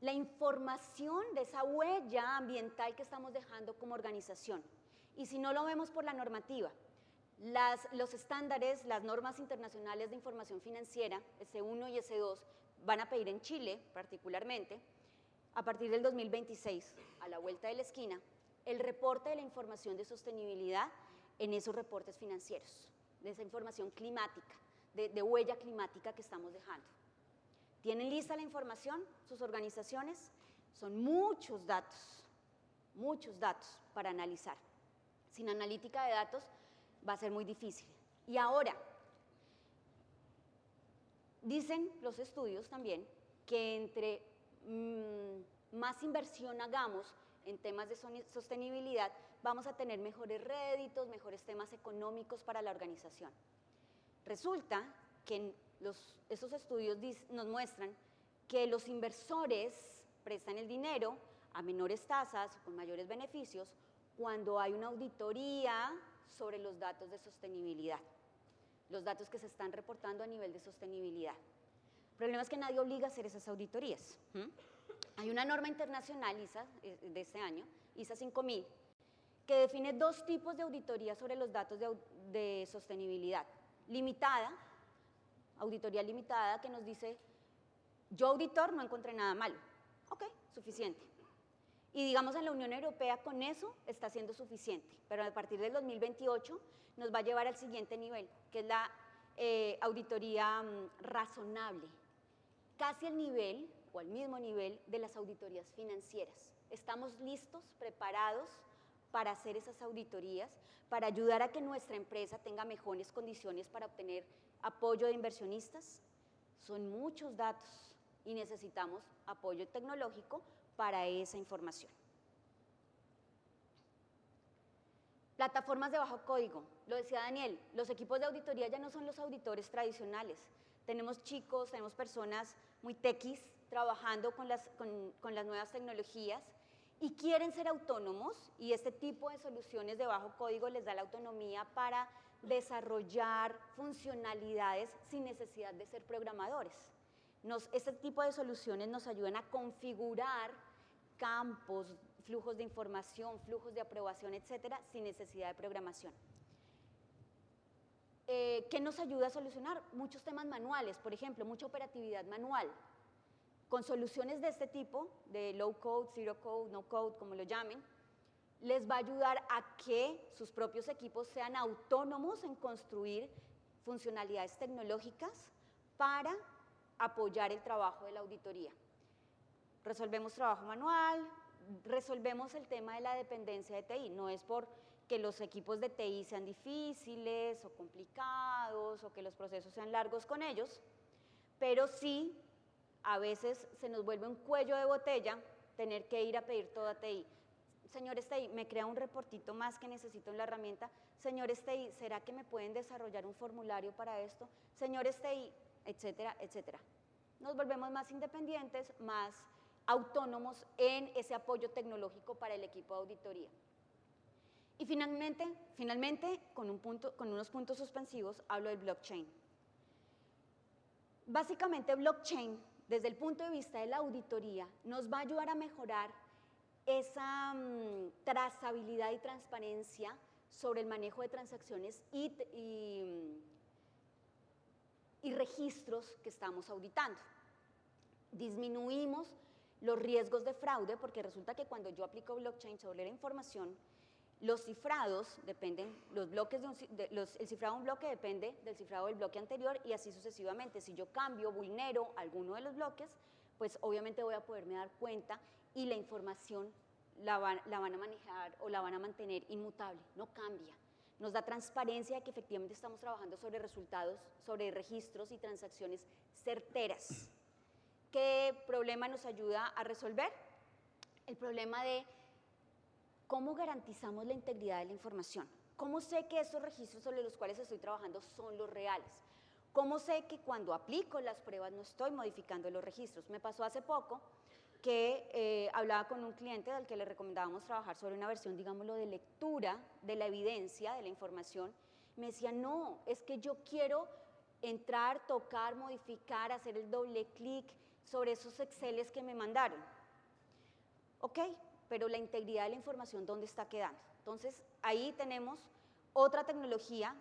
S3: La información de esa huella ambiental que estamos dejando como organización. Y si no lo vemos por la normativa, los estándares, las normas internacionales de información financiera, S1 y S2, van a pedir en Chile particularmente, a partir del 2026, a la vuelta de la esquina, el reporte de la información de sostenibilidad en esos reportes financieros, de esa información climática, de huella climática que estamos dejando. ¿Tienen lista la información sus organizaciones? Son muchos datos para analizar. Sin analítica de datos va a ser muy difícil. Y ahora, dicen los estudios también que entre más inversión hagamos en temas de sostenibilidad, vamos a tener mejores réditos, mejores temas económicos para la organización. Resulta que esos estudios nos muestran que los inversores prestan el dinero a menores tasas, con mayores beneficios, cuando hay una auditoría sobre los datos de sostenibilidad, los datos que se están reportando a nivel de sostenibilidad. El problema es que nadie obliga a hacer esas auditorías. Hay una norma internacional, ISA, de este año, ISA 5000, que define dos tipos de auditoría sobre los datos de sostenibilidad. Limitada, auditoría limitada, que nos dice, yo auditor no encontré nada malo. Ok, suficiente. Y digamos en la Unión Europea con eso está siendo suficiente, pero a partir del 2028 nos va a llevar al siguiente nivel, que es la auditoría razonable, casi el nivel o al mismo nivel de las auditorías financieras. ¿Estamos listos, preparados para hacer esas auditorías, para ayudar a que nuestra empresa tenga mejores condiciones para obtener apoyo de inversionistas? Son muchos datos y necesitamos apoyo tecnológico para esa información. Plataformas de bajo código. Lo decía Daniel, los equipos de auditoría ya no son los auditores tradicionales. Tenemos chicos, tenemos personas muy tequis trabajando con las nuevas tecnologías y quieren ser autónomos, y este tipo de soluciones de bajo código les da la autonomía para desarrollar funcionalidades sin necesidad de ser programadores. Este tipo de soluciones nos ayudan a configurar campos, flujos de información, flujos de aprobación, etcétera, sin necesidad de programación. ¿Qué nos ayuda a solucionar? Muchos temas manuales, por ejemplo, mucha operatividad manual. Con soluciones de este tipo, de low code, zero code, no code, como lo llamen, les va a ayudar a que sus propios equipos sean autónomos en construir funcionalidades tecnológicas para apoyar el trabajo de la auditoría. Resolvemos trabajo manual, resolvemos el tema de la dependencia de TI. No es porque los equipos de TI sean difíciles o complicados o que los procesos sean largos con ellos, pero sí a veces se nos vuelve un cuello de botella tener que ir a pedir todo a TI. Señores TI, me crea un reportito más que necesito en la herramienta. Señores TI, ¿será que me pueden desarrollar un formulario para esto? Señores TI, etcétera, etcétera. Nos volvemos más independientes, más autónomos en ese apoyo tecnológico para el equipo de auditoría. Y finalmente con unos puntos suspensivos, hablo del blockchain. Básicamente, blockchain, desde el punto de vista de la auditoría, nos va a ayudar a mejorar esa trazabilidad y transparencia sobre el manejo de transacciones y registros que estamos auditando. Disminuimos los riesgos de fraude, porque resulta que cuando yo aplico blockchain sobre la información, los cifrados dependen, el cifrado de un bloque depende del cifrado del bloque anterior y así sucesivamente. Si yo cambio, vulnero alguno de los bloques, pues obviamente voy a poderme dar cuenta y la información la van a manejar o la van a mantener inmutable, no cambia. Nos da transparencia de que efectivamente estamos trabajando sobre resultados, sobre registros y transacciones certeras. ¿Qué problema nos ayuda a resolver? El problema de cómo garantizamos la integridad de la información. ¿Cómo sé que esos registros sobre los cuales estoy trabajando son los reales? ¿Cómo sé que cuando aplico las pruebas no estoy modificando los registros? Me pasó hace poco que hablaba con un cliente al que le recomendábamos trabajar sobre una versión, digámoslo, de lectura de la evidencia, de la información. Me decía, no, es que yo quiero entrar, tocar, modificar, hacer el doble clic sobre esos Exceles que me mandaron. Ok, pero la integridad de la información, ¿dónde está quedando? Entonces, ahí tenemos otra tecnología,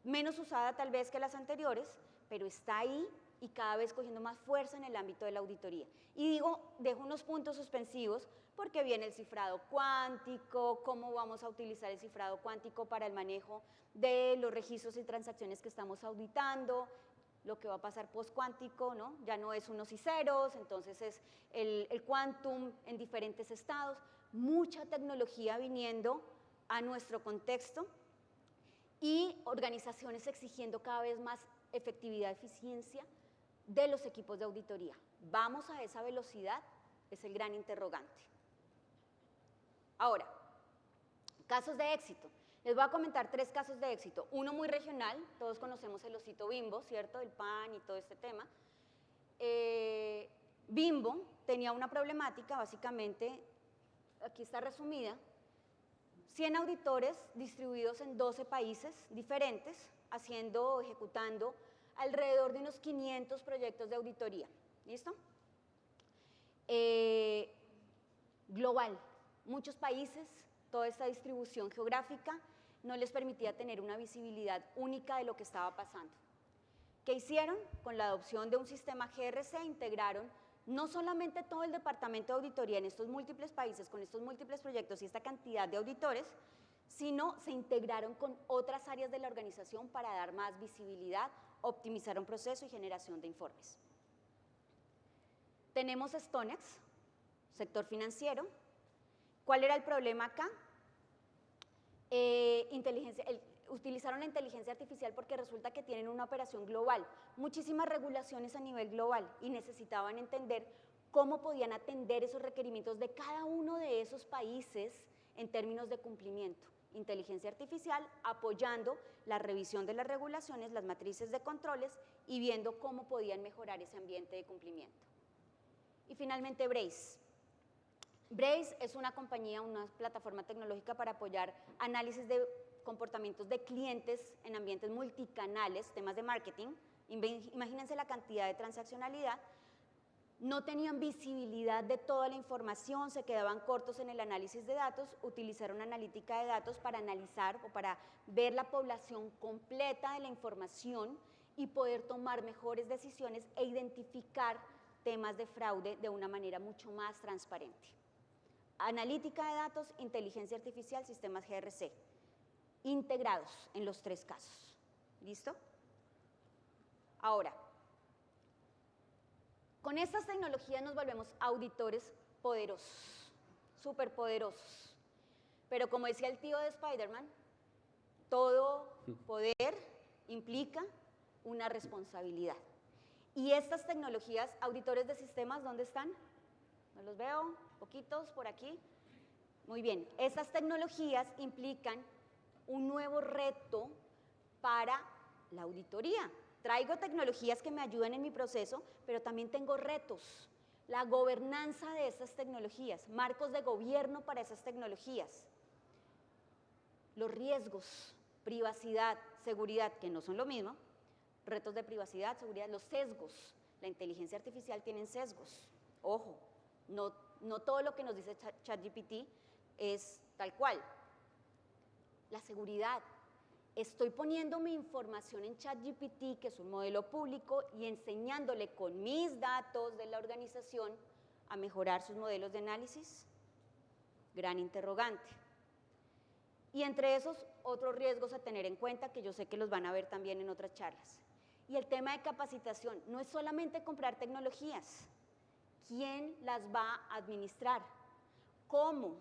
S3: menos usada tal vez que las anteriores, pero está ahí y cada vez cogiendo más fuerza en el ámbito de la auditoría. Y dejo unos puntos suspensivos porque viene el cifrado cuántico, cómo vamos a utilizar el cifrado cuántico para el manejo de los registros y transacciones que estamos auditando, lo que va a pasar post-cuántico, ¿no? Ya no es unos y ceros, entonces es el quantum en diferentes estados, mucha tecnología viniendo a nuestro contexto y organizaciones exigiendo cada vez más efectividad, eficiencia de los equipos de auditoría. ¿Vamos a esa velocidad? Es el gran interrogante. Ahora, casos de éxito. Les voy a comentar 3 casos de éxito. Uno muy regional, todos conocemos el osito Bimbo, ¿cierto? El pan y todo este tema. Bimbo tenía una problemática, básicamente, aquí está resumida, 100 auditores distribuidos en 12 países diferentes, ejecutando alrededor de unos 500 proyectos de auditoría. ¿Listo? Global, muchos países, toda esta distribución geográfica no les permitía tener una visibilidad única de lo que estaba pasando. ¿Qué hicieron? Con la adopción de un sistema GRC integraron no solamente todo el departamento de auditoría en estos múltiples países, con estos múltiples proyectos y esta cantidad de auditores, sino se integraron con otras áreas de la organización para dar más visibilidad, optimizar un proceso y generación de informes. Tenemos StoneX, sector financiero. ¿Cuál era el problema acá? Utilizaron la inteligencia artificial porque resulta que tienen una operación global, muchísimas regulaciones a nivel global y necesitaban entender cómo podían atender esos requerimientos de cada uno de esos países en términos de cumplimiento. Inteligencia artificial apoyando la revisión de las regulaciones, las matrices de controles y viendo cómo podían mejorar ese ambiente de cumplimiento. Y finalmente Braze. Braze es una compañía, una plataforma tecnológica para apoyar análisis de comportamientos de clientes en ambientes multicanales, temas de marketing. Imagínense la cantidad de transaccionalidad. No tenían visibilidad de toda la información, se quedaban cortos en el análisis de datos, utilizaron analítica de datos para analizar o para ver la población completa de la información y poder tomar mejores decisiones e identificar temas de fraude de una manera mucho más transparente. Analítica de datos, inteligencia artificial, sistemas GRC, integrados en los tres casos. ¿Listo? Ahora, con estas tecnologías nos volvemos auditores poderosos, superpoderosos. Pero como decía el tío de Spider-Man, todo poder implica una responsabilidad. Y estas tecnologías, auditores de sistemas, ¿dónde están? No los veo, poquitos por aquí. Muy bien, estas tecnologías implican un nuevo reto para la auditoría. Traigo tecnologías que me ayudan en mi proceso, pero también tengo retos. La gobernanza de estas tecnologías, marcos de gobierno para esas tecnologías. Los riesgos, privacidad, seguridad, que no son lo mismo. Retos de privacidad, seguridad, los sesgos. La inteligencia artificial tiene sesgos. Ojo, no todo lo que nos dice ChatGPT es tal cual. La seguridad. Estoy poniendo mi información en ChatGPT, que es un modelo público, y enseñándole con mis datos de la organización a mejorar sus modelos de análisis. Gran interrogante. Y entre esos, otros riesgos a tener en cuenta, que yo sé que los van a ver también en otras charlas. Y el tema de capacitación, no es solamente comprar tecnologías. ¿Quién las va a administrar? ¿Cómo?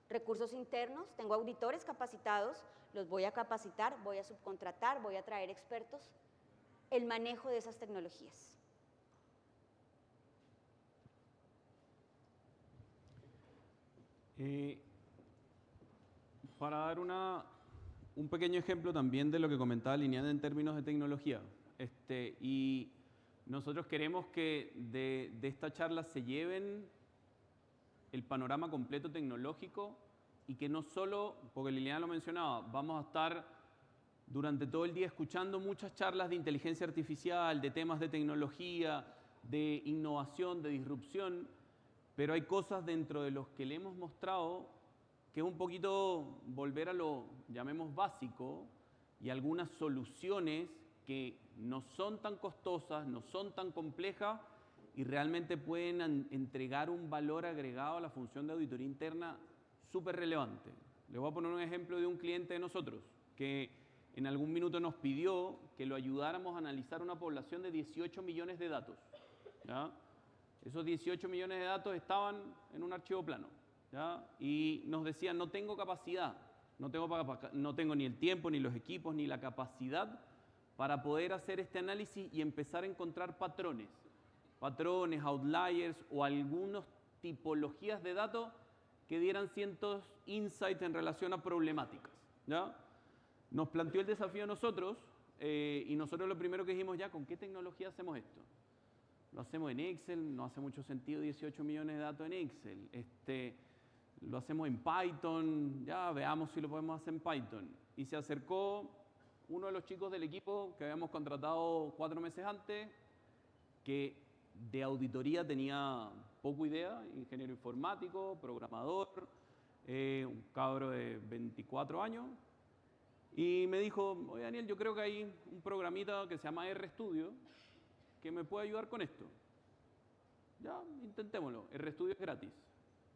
S3: Recursos internos, tengo auditores capacitados, los voy a capacitar, voy a subcontratar, voy a traer expertos. El manejo de esas tecnologías.
S2: Para dar un pequeño ejemplo también de lo que comentaba Liliana en términos de tecnología. Y nosotros queremos que de esta charla se lleven el panorama completo tecnológico y que no solo, porque Liliana lo mencionaba, vamos a estar durante todo el día escuchando muchas charlas de inteligencia artificial, de temas de tecnología, de innovación, de disrupción, pero hay cosas dentro de los que le hemos mostrado que es un poquito volver a lo, llamemos básico, y algunas soluciones que no son tan costosas, no son tan complejas y realmente pueden entregar un valor agregado a la función de auditoría interna súper relevante. Les voy a poner un ejemplo de un cliente de nosotros que en algún minuto nos pidió que lo ayudáramos a analizar una población de 18 millones de datos. ¿Ya? Esos 18 millones de datos estaban en un archivo plano. ¿Ya? Y nos decían, no tengo capacidad, no tengo ni el tiempo, ni los equipos, ni la capacidad para poder hacer este análisis y empezar a encontrar patrones, outliers o algunas tipologías de datos que dieran ciertos insights en relación a problemáticas. ¿Ya? Nos planteó el desafío a nosotros y nosotros lo primero que dijimos, ya, ¿con qué tecnología hacemos esto? Lo hacemos en Excel, no hace mucho sentido 18 millones de datos en Excel. Lo hacemos en Python, ya veamos si lo podemos hacer en Python. Y se acercó uno de los chicos del equipo que habíamos contratado 4 meses antes, que de auditoría tenía poco idea, ingeniero informático, programador, un cabro de 24 años, y me dijo, oye Daniel, yo creo que hay un programita que se llama RStudio que me puede ayudar con esto. Ya, intentémoslo. RStudio es gratis.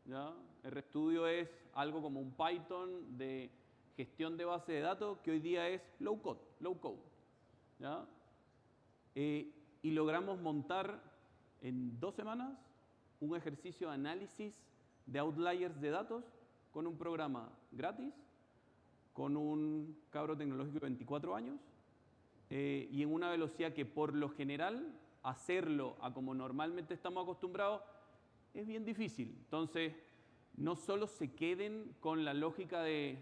S2: ¿Ya? RStudio es algo como un Python de gestión de base de datos que hoy día es low code. ¿Ya? Y logramos montar en 2 semanas un ejercicio de análisis de outliers de datos con un programa gratis, con un cabro tecnológico de 24 años y en una velocidad que por lo general hacerlo a como normalmente estamos acostumbrados es bien difícil. Entonces, no solo se queden con la lógica de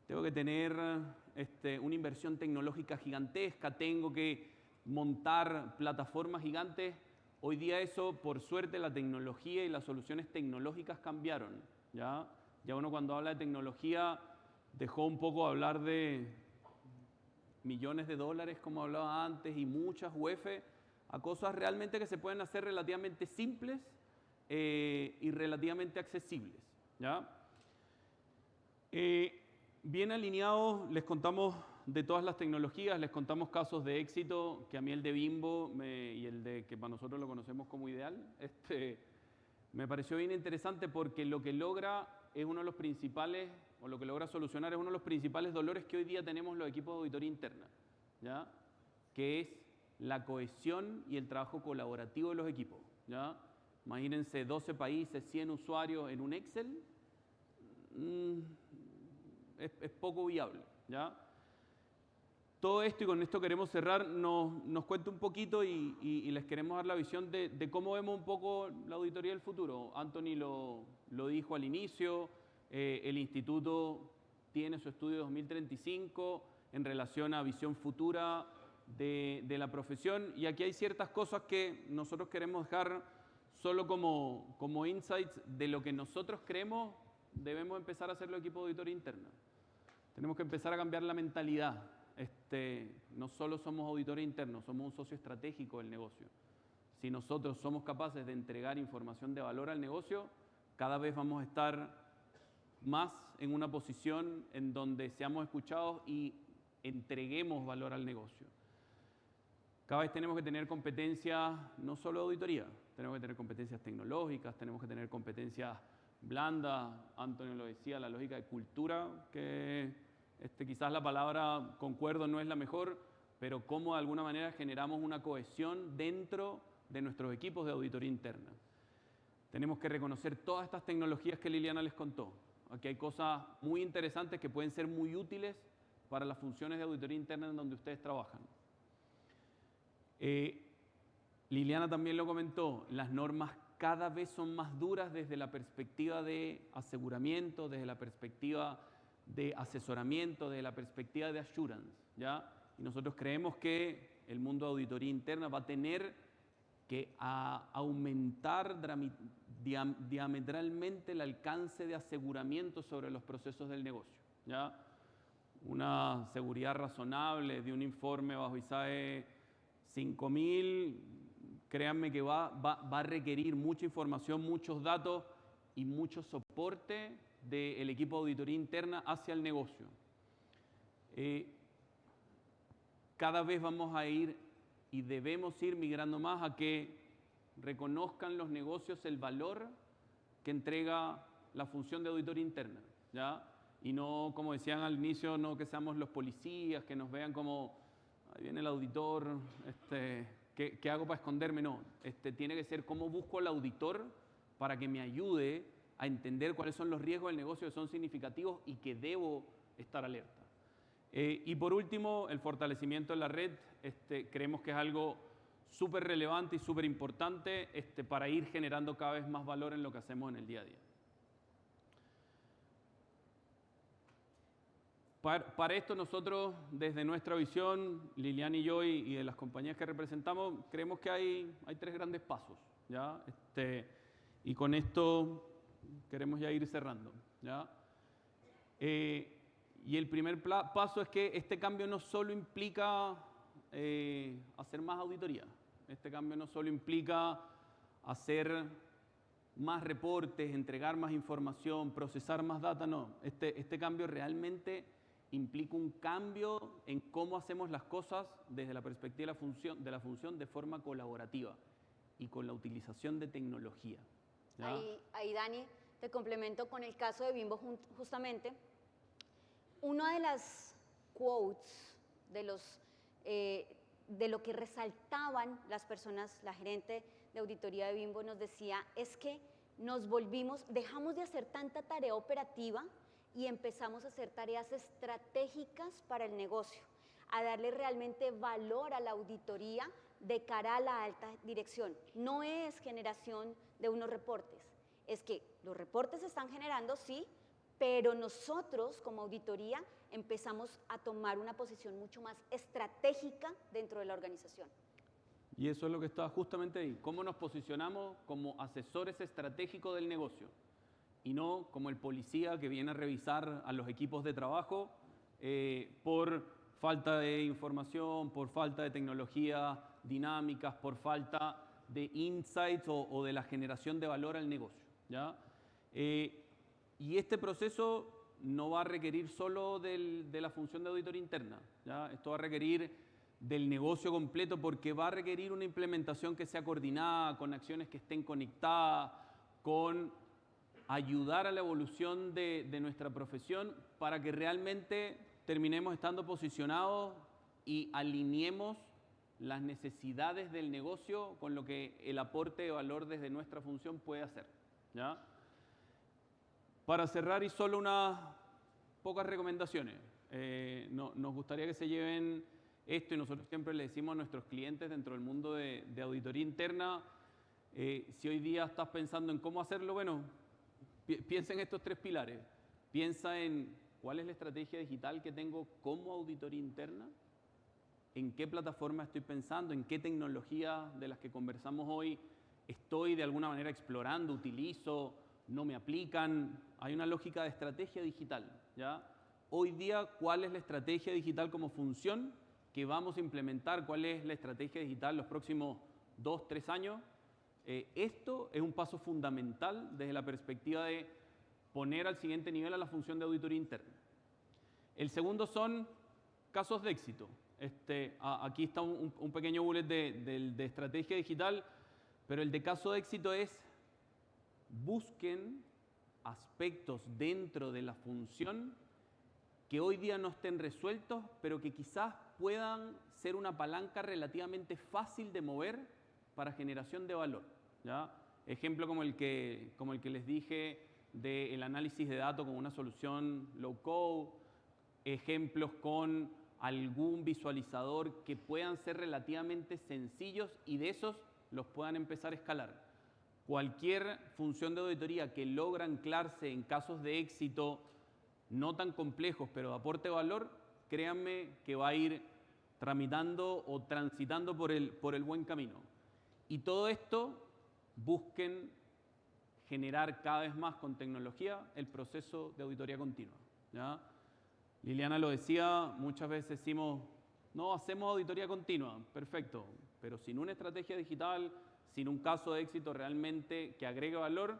S2: tengo que tener una inversión tecnológica gigantesca, tengo que montar plataformas gigantes. Hoy día eso, por suerte, la tecnología y las soluciones tecnológicas cambiaron. Ya uno cuando habla de tecnología dejó un poco hablar de millones de dólares, como hablaba antes, y muchas UF, a cosas realmente que se pueden hacer relativamente simples y relativamente accesibles. ¿Ya? Bien alineados, les contamos de todas las tecnologías, les contamos casos de éxito, que a mí el de Bimbo y el de que para nosotros lo conocemos como Ideal, me pareció bien interesante porque lo que logra es uno de los principales, o lo que logra solucionar es uno de los principales dolores que hoy día tenemos los equipos de auditoría interna, ¿ya? Que es la cohesión y el trabajo colaborativo de los equipos. ¿Ya? Imagínense 12 países, 100 usuarios en un Excel, es poco viable. ¿Ya? Todo esto, y con esto queremos cerrar, nos cuenta un poquito y les queremos dar la visión de cómo vemos un poco la auditoría del futuro. Anthony lo dijo al inicio, el instituto tiene su estudio 2035 en relación a visión futura de la profesión, y aquí hay ciertas cosas que nosotros queremos dejar solo como insights de lo que nosotros creemos debemos empezar a hacer los equipos de auditoría interna. Tenemos que empezar a cambiar la mentalidad. No solo somos auditores internos, somos un socio estratégico del negocio. Si nosotros somos capaces de entregar información de valor al negocio, cada vez vamos a estar más en una posición en donde seamos escuchados y entreguemos valor al negocio. Cada vez tenemos que tener competencias, no solo de auditoría, tenemos que tener competencias tecnológicas, tenemos que tener competencias blandas. Antonio lo decía, la lógica de cultura, que quizás la palabra concuerdo no es la mejor, pero cómo de alguna manera generamos una cohesión dentro de nuestros equipos de auditoría interna. Tenemos que reconocer todas estas tecnologías que Liliana les contó. Aquí hay cosas muy interesantes que pueden ser muy útiles para las funciones de auditoría interna en donde ustedes trabajan. Liliana también lo comentó, las normas cada vez son más duras desde la perspectiva de aseguramiento, desde la perspectiva de asesoramiento, desde la perspectiva de assurance, ¿ya? Y nosotros creemos que el mundo de auditoría interna va a tener que aumentar diametralmente el alcance de aseguramiento sobre los procesos del negocio, ¿ya? Una seguridad razonable de un informe bajo ISAE 5000, créanme que va a requerir mucha información, muchos datos y mucho soporte del equipo de auditoría interna hacia el negocio. Cada vez vamos a ir y debemos ir migrando más a que reconozcan los negocios el valor que entrega la función de auditoría interna, ¿ya? Y no, como decían al inicio, no que seamos los policías, que nos vean como ahí viene el auditor, ¿qué hago para esconderme? No, tiene que ser cómo busco al auditor para que me ayude a entender cuáles son los riesgos del negocio que son significativos y que debo estar alerta. Y por último, el fortalecimiento de la red, creemos que es algo súper relevante y súper importante para ir generando cada vez más valor en lo que hacemos en el día a día. Para esto nosotros, desde nuestra visión, Liliana y yo y de las compañías que representamos, creemos que hay 3 grandes pasos, ¿ya? Y con esto queremos ya ir cerrando, ¿ya? Y el primer paso es que este cambio no solo implica hacer más auditoría, este cambio no solo implica hacer más reportes, entregar más información, procesar más data, no. Este cambio realmente implica un cambio en cómo hacemos las cosas desde la perspectiva de la función de forma colaborativa. y con la utilización de tecnología. ¿Ya?
S3: Ahí, Dani, te complemento con el caso de Bimbo justamente. Una de las quotes de lo que resaltaban las personas, la gerente de auditoría de Bimbo nos decía, es que dejamos de hacer tanta tarea operativa y empezamos a hacer tareas estratégicas para el negocio, a darle realmente valor a la auditoría de cara a la alta dirección. No es generación de unos reportes, es que los reportes se están generando, sí, pero nosotros como auditoría empezamos a tomar una posición mucho más estratégica dentro de la organización.
S2: Y eso es lo que está justamente ahí. ¿Cómo nos posicionamos como asesores estratégicos del negocio? Y no como el policía que viene a revisar a los equipos de trabajo por falta de información, por falta de tecnología dinámicas, por falta de insights o de la generación de valor al negocio. ¿Ya? Y este proceso no va a requerir solo de la función de auditoría interna. ¿Ya? Esto va a requerir del negocio completo porque va a requerir una implementación que sea coordinada, con acciones que estén conectadas, con ayudar a la evolución de nuestra profesión para que realmente terminemos estando posicionados y alineemos las necesidades del negocio con lo que el aporte de valor desde nuestra función puede hacer. ¿Ya? Para cerrar y solo unas pocas recomendaciones. Nos gustaría que se lleven esto y nosotros siempre le decimos a nuestros clientes dentro del mundo de auditoría interna, si hoy día estás pensando en cómo hacerlo, bueno, piensa en estos 3 pilares. Piensa en cuál es la estrategia digital que tengo como auditoría interna, en qué plataforma estoy pensando, en qué tecnología de las que conversamos hoy estoy de alguna manera explorando, utilizo, no me aplican. Hay una lógica de estrategia digital. ¿Ya? Hoy día, ¿cuál es la estrategia digital como función que vamos a implementar? ¿Cuál es la estrategia digital los próximos 2, 3 años? Esto es un paso fundamental desde la perspectiva de poner al siguiente nivel a la función de auditoría interna. El segundo son casos de éxito. Aquí está un pequeño bullet de estrategia digital, pero el de caso de éxito es busquen aspectos dentro de la función que hoy día no estén resueltos, pero que quizás puedan ser una palanca relativamente fácil de mover para generación de valor. ¿Ya? Ejemplo como el que les dije del análisis de datos con una solución low code, ejemplos con algún visualizador que puedan ser relativamente sencillos y de esos los puedan empezar a escalar. Cualquier función de auditoría que logra anclarse en casos de éxito no tan complejos, pero de aporte de valor, créanme que va a ir tramitando o transitando por el buen camino. Y todo esto busquen generar cada vez más con tecnología el proceso de auditoría continua. ¿Ya? Liliana lo decía, muchas veces decimos, no, hacemos auditoría continua, perfecto, pero sin una estrategia digital, sin un caso de éxito realmente que agregue valor,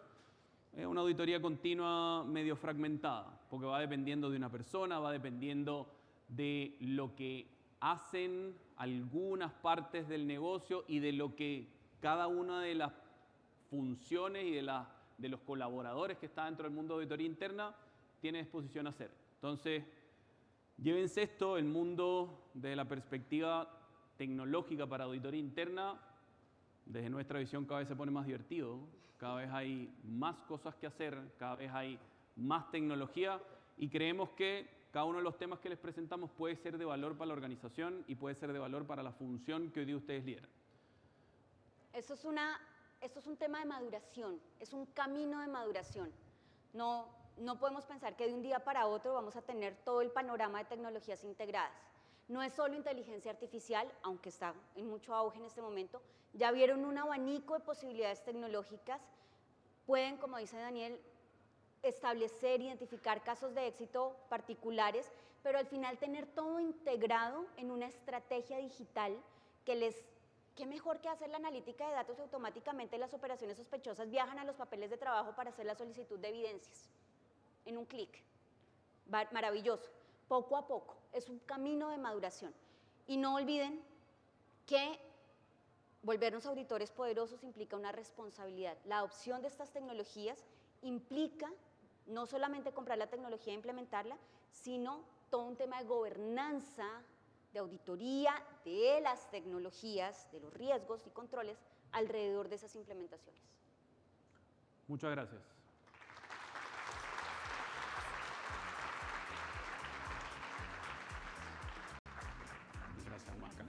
S2: es una auditoría continua medio fragmentada, porque va dependiendo de una persona, va dependiendo de lo que hacen algunas partes del negocio y de lo que cada una de las funciones y de los colaboradores que están dentro del mundo de auditoría interna tiene disposición a hacer. Entonces, llévense esto, el mundo desde la perspectiva tecnológica para auditoría interna, desde nuestra visión cada vez se pone más divertido, cada vez hay más cosas que hacer, cada vez hay más tecnología y creemos que cada uno de los temas que les presentamos puede ser de valor para la organización y puede ser de valor para la función que hoy día ustedes lideran.
S3: Esto es un tema de maduración, es un camino de maduración. No podemos pensar que de un día para otro vamos a tener todo el panorama de tecnologías integradas. No es solo inteligencia artificial, aunque está en mucho auge en este momento. Ya vieron un abanico de posibilidades tecnológicas. Pueden, como dice Daniel, establecer, identificar casos de éxito particulares, pero al final tener todo integrado en una estrategia digital ¿qué mejor que hacer la analítica de datos y automáticamente las operaciones sospechosas viajan a los papeles de trabajo para hacer la solicitud de evidencias? En un clic. Maravilloso. Poco a poco. Es un camino de maduración. Y no olviden que volvernos auditores poderosos implica una responsabilidad. La adopción de estas tecnologías implica no solamente comprar la tecnología e implementarla, sino todo un tema de gobernanza, de auditoría de las tecnologías, de los riesgos y controles alrededor de esas implementaciones.
S2: Muchas gracias.